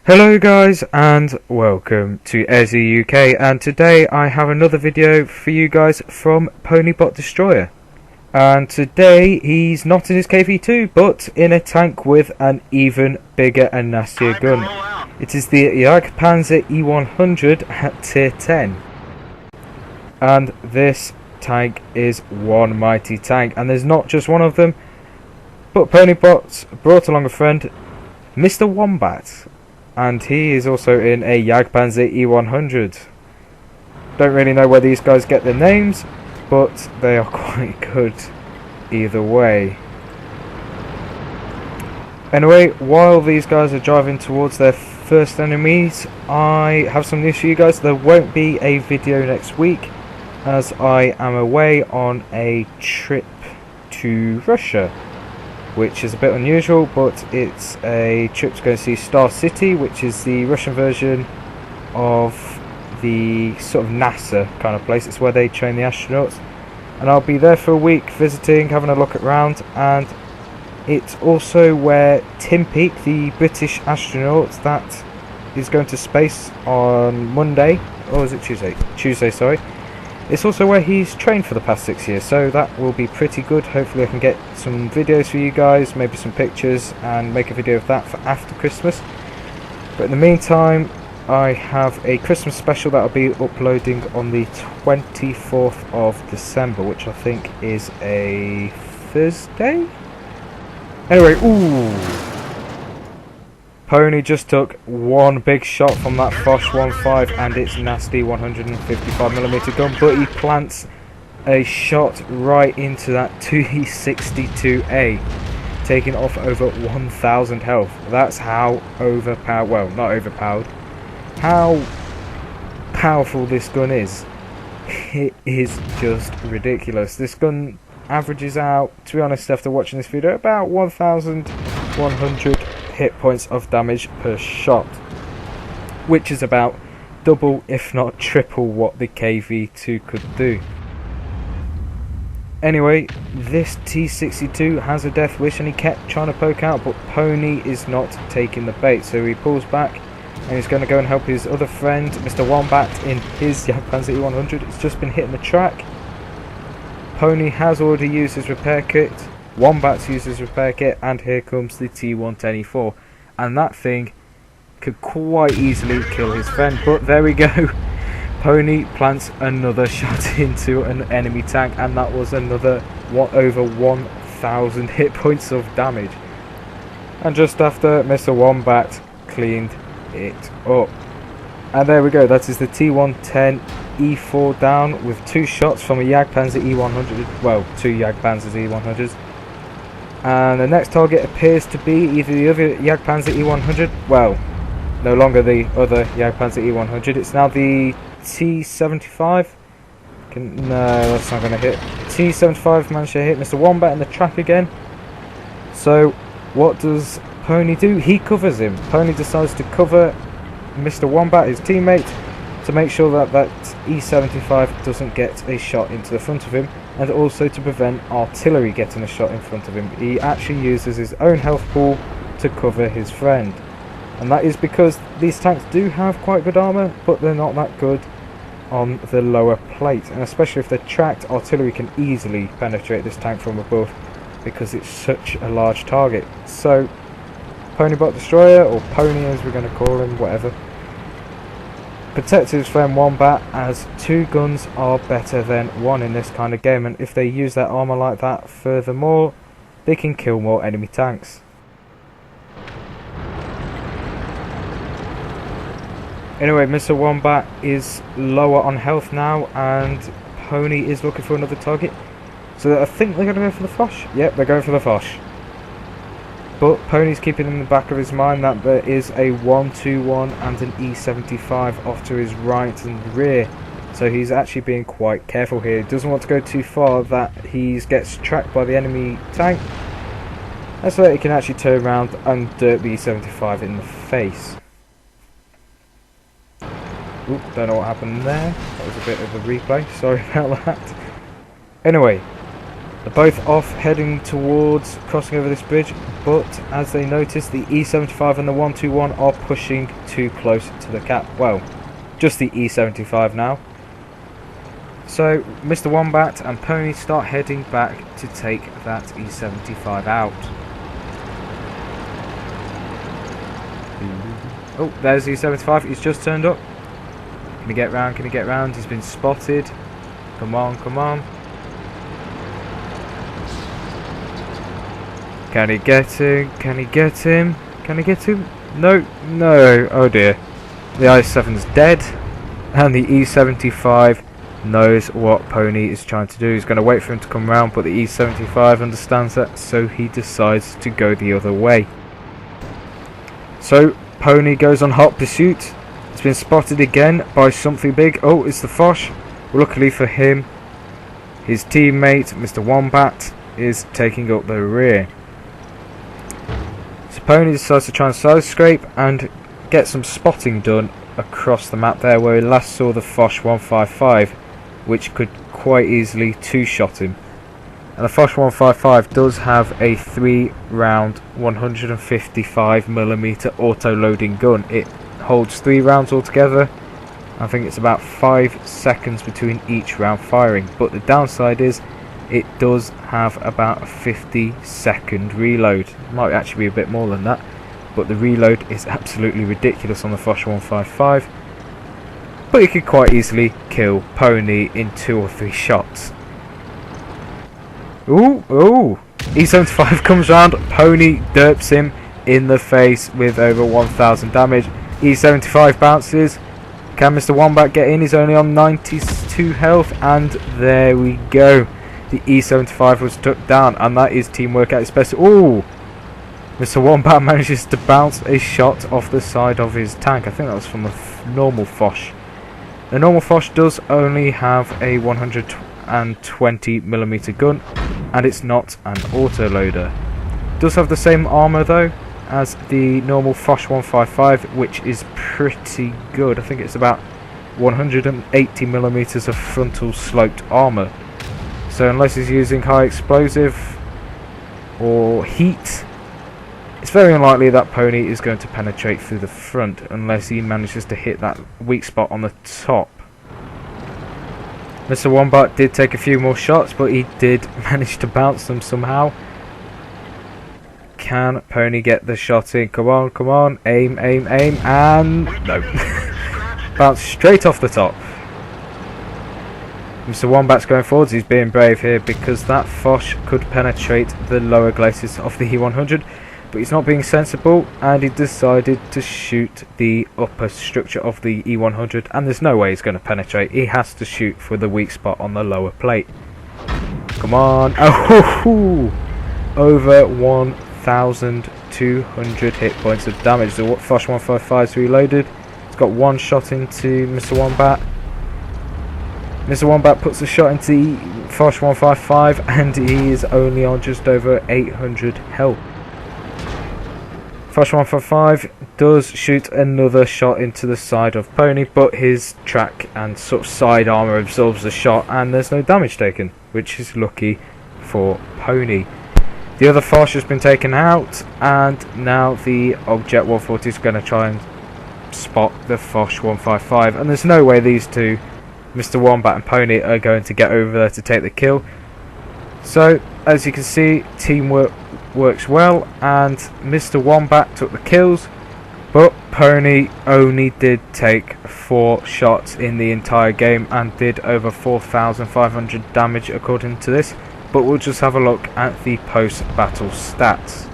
Hello guys and welcome to Ezzi-UK, and today I have another video for you guys from Ponybot Destroyer. And today he's not in his KV2 but in a tank with an even bigger and nastier gun. It is the Jagdpanzer E100 at tier 10. And this tank is one mighty tank, and there's not just one of them, but Ponybot's brought along a friend, Mr. Wombat. And he is also in a Jagdpanzer E100. Don't really know where these guys get their names, but they are quite good either way. Anyway, while these guys are driving towards their first enemies, I have some news for you guys. There won't be a video next week, as I am away on a trip to Russia, which is a bit unusual, but it's a trip to go see Star City, which is the Russian version of the sort of NASA kind of place. It's where they train the astronauts, and I'll be there for a week visiting, having a look around. And it's also where Tim Peake, the British astronaut that is going to space on Monday, or is it Tuesday? Tuesday, sorry. It's also where he's trained for the past 6 years, so that will be pretty good. Hopefully I can get some videos for you guys, maybe some pictures, and make a video of that for after Christmas. But in the meantime, I have a Christmas special that I'll be uploading on the 24th of December, which I think is a Thursday? Anyway, ooh! Pony just took one big shot from that Foch 1.5 and its nasty 155mm gun, but he plants a shot right into that 262A, taking off over 1000 health. That's how overpowered, well, not overpowered, how powerful this gun is. It is just ridiculous. This gun averages out, to be honest, after watching this video, about 1100 hit points of damage per shot, which is about double if not triple what the KV2 could do. Anyway, this T62 has a death wish and he kept trying to poke out, but Pony is not taking the bait, so he pulls back and he's going to go and help his other friend, Mr. Wombat, in his Jagdpanzer E100. It's just been hitting the track. Pony has already used his repair kit, Wombat's used his repair kit, and here comes the T110E4, and that thing could quite easily kill his friend, but there we go. Pony plants another shot into an enemy tank, and that was another over 1000 hit points of damage. And just after, Mr. Wombat cleaned it up. And there we go, that is the T110E4 down with 2 shots from a Jagdpanzer E100, well, 2 Jagdpanzer E100s. And the next target appears to be either the other Jagdpanzer E100, well, no longer the other Jagdpanzer E100, it's now the T75. No, that's not going to hit. T75 managed to hit Mr. Wombat in the track again. So, what does Pony do? He covers him. Pony decides to cover Mr. Wombat, his teammate, to make sure that that E75 doesn't get a shot into the front of him, and also to prevent artillery getting a shot in front of him. He actually uses his own health pool to cover his friend, and that is because these tanks do have quite good armour, but they're not that good on the lower plate, and especially if they're tracked, artillery can easily penetrate this tank from above because it's such a large target. So Ponybot Destroyer, or Pony as we're going to call him, whatever, protects his friend Wombat, as 2 guns are better than 1 in this kind of game, and if they use their armour like that, furthermore, they can kill more enemy tanks. Anyway, Mr. Wombat is lower on health now, and Pony is looking for another target. So I think they're going to go for the Foch. Yep, they're going for the Foch. But Pony's keeping in the back of his mind that there is a 121 and an E75 off to his right and rear. So he's actually being quite careful here. He doesn't want to go too far that he gets tracked by the enemy tank, and so that he can actually turn around and dirt the E75 in the face. Oop, don't know what happened there. That was a bit of a replay. Sorry about that. Anyway, They're both off heading towards crossing over this bridge, but as they notice, the E75 and the 121 are pushing too close to the cap. Well, just the E75 now. So Mr. Wombat and Pony start heading back to take that E75 out. Oh, there's E75, he's just turned up. Can he get round, can he get round? He's been spotted. Come on, come on. Can he get him? Can he get him? Can he get him? No, no, oh dear. The i7's dead, and the E75 knows what Pony is trying to do. He's going to wait for him to come round, but the E75 understands that, so he decides to go the other way. So Pony goes on hot pursuit. It's been spotted again by something big. Oh, it's the Foch. Luckily for him, his teammate Mr. Wombat is taking up the rear. So Pony decides to try and side scrape and get some spotting done across the map there, where he last saw the Foch 155, which could quite easily two-shot him. And the Foch 155 does have a 3-round 155mm auto-loading gun. It holds 3 rounds altogether. I think it's about 5 seconds between each round firing, but the downside is it does have about a 50-second reload. It might actually be a bit more than that, but the reload is absolutely ridiculous on the Foch 155. But you could quite easily kill Pony in 2 or 3 shots. Ooh, ooh! E75 comes round, Pony derps him in the face with over 1000 damage. E75 bounces. Can Mr. Wombat get in? He's only on 92 health, and there we go. The E75 was took down, and that is teamwork at its best. Ooh! Mr. Wombat manages to bounce a shot off the side of his tank. I think that was from the normal Foch. The normal Foch does only have a 120mm gun, and it's not an autoloader. It does have the same armour though as the normal Foch 155, which is pretty good. I think it's about 180mm of frontal sloped armour. So unless he's using high explosive or heat, it's very unlikely that Pony is going to penetrate through the front unless he manages to hit that weak spot on the top. Mr. Wombat did take a few more shots, but he did manage to bounce them somehow. Can Pony get the shot in? Come on, come on. Aim, aim, aim, and no. Bounce straight off the top. Mr. Wombat's going forwards. He's being brave here because that Foch could penetrate the lower glacis of the E100. But he's not being sensible, and he decided to shoot the upper structure of the E100, and there's no way he's going to penetrate. He has to shoot for the weak spot on the lower plate. Come on. Oh, over 1,200 hit points of damage. The Foch 155 is reloaded. It's got 1 shot into Mr. Wombat. Mr. Wombat puts a shot into the Foch 155, and he is only on just over 800 health. Foch 155 does shoot another shot into the side of Pony, but his track and sort of side armour absorbs the shot, and there's no damage taken, which is lucky for Pony. The other Foch has been taken out, and now the Object 140 is going to try and spot the Foch 155, and there's no way these two, Mr. Wombat and Pony, are going to get over there to take the kill. So, as you can see, teamwork works well, and Mr. Wombat took the kills, but Pony only did take 4 shots in the entire game and did over 4,500 damage according to this. But we'll just have a look at the post-battle stats.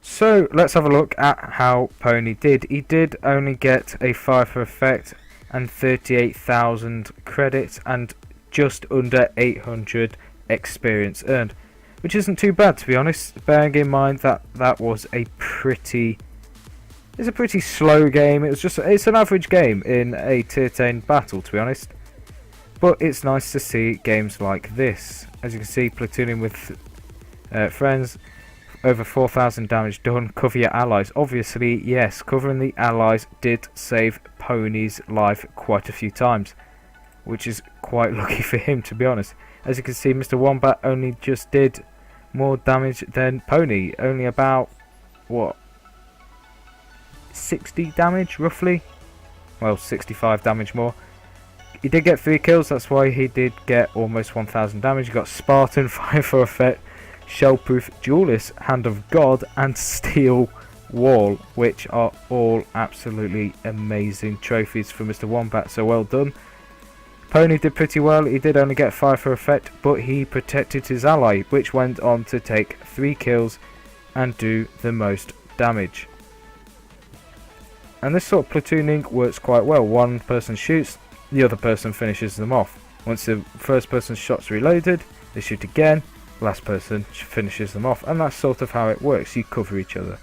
So let's have a look at how Pony did. He did only get a 5 for effect and 38,000 credits and just under 800 experience earned, which isn't too bad, to be honest, bearing in mind that that was a pretty slow game. It's an average game in a tier 10 battle, to be honest, but it's nice to see games like this. As you can see, platooning with friends, over 4,000 damage done. Cover your allies. Obviously, yes, covering the allies did save Pony's life quite a few times. which is quite lucky for him, to be honest. As you can see, Mr. Wombat only just did more damage than Pony, only about, what, 60 damage roughly? Well, 65 damage more. He did get 3 kills, that's why he did get almost 1000 damage. He got Spartan, Fire for Effect, Shellproof, Duelist, Hand of God and Steel Wall, which are all absolutely amazing trophies for Mr. Wombat, so well done. Pony did pretty well. He did only get Fire for Effect, but he protected his ally, which went on to take 3 kills and do the most damage. And this sort of platooning works quite well. One person shoots, the other person finishes them off. Once the first person's shot's reloaded, they shoot again, the last person finishes them off, and that's sort of how it works. You cover each other.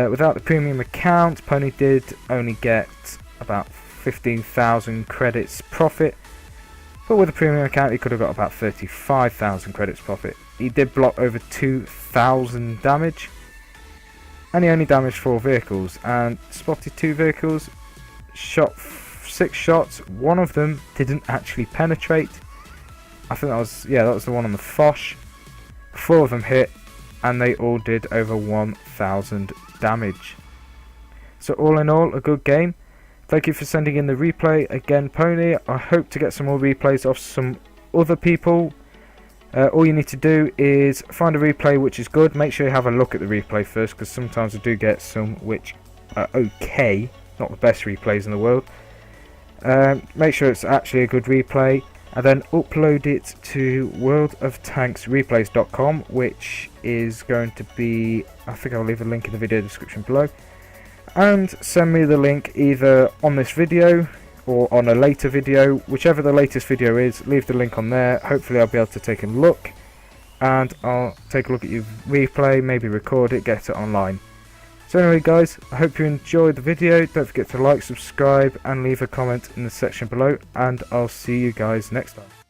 Without the premium account, Pony did only get about 15,000 credits profit, but with a premium account he could have got about 35,000 credits profit. He did block over 2,000 damage, and he only damaged 4 vehicles and spotted 2 vehicles, shot 6 shots. One of them didn't actually penetrate. I think that was the one on the Foch. 4 of them hit, and they all did over 1,000 damage. So all in all, a good game. Thank you for sending in the replay again, Pony. I hope to get some more replays off some other people. All you need to do is find a replay which is good. Make sure you have a look at the replay first, because sometimes I do get some which are okay, not the best replays in the world. Make sure it's actually a good replay, and then upload it to worldoftanksreplays.com, which is going to be, I think I'll leave a link in the video description below, and send me the link either on this video or on a later video, whichever the latest video is. Leave the link on there. Hopefully I'll be able to take a look, and I'll take a look at your replay, maybe record it, get it online. So anyway guys, I hope you enjoyed the video. Don't forget to like, subscribe and leave a comment in the section below, and I'll see you guys next time.